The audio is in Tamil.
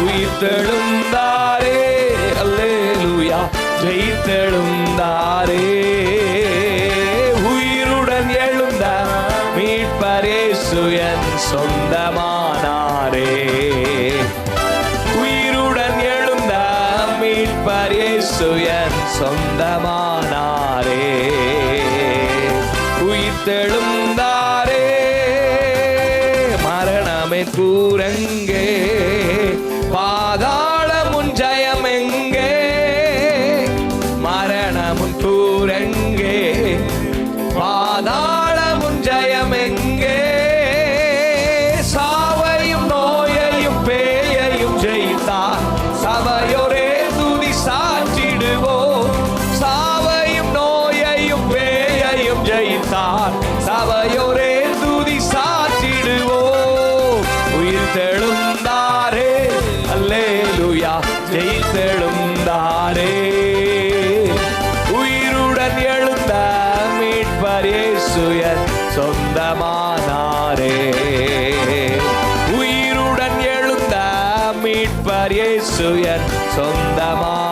உயிர்த்தெழுந்தாரே, அல்லேலூயா, ஜெயித்தெழுந்தாரே. உயிருடன் எழுந்த மீட்பர் இயேசு என் சொந்தமானாரே. உயிருடன் எழுந்த மீட்பர் இயேசு என் சொந்தமானாரே. உயிர்த்தெழுந்தாரே, மரணமே கூரங்கே, பாதாளமுன் ஜெயமெங்கே, மரணமுன் கூரங்கே, பாதாளமுன் ஜெயமெங்கே, சாவையும் நோயையும் பேயையும் ஜெயித்தார் சபையோரே துதி சாற்றிடுவோம். சாவையும் நோயையும் பேயையும் ஜெயித்தார் சபையோரே துதி சாற்றிடுவோம். உயிர்த்தெழுந்தாரே, அல்லேலூயா, ஜெயித்தெழுந்தாரே. உயிருடன் எழுந்த மீட்பர் இயேசு என் சொந்தமானாரே. உயிருடன் எழுந்த மீட்பர் இயேசு என் சொந்தமானாரே.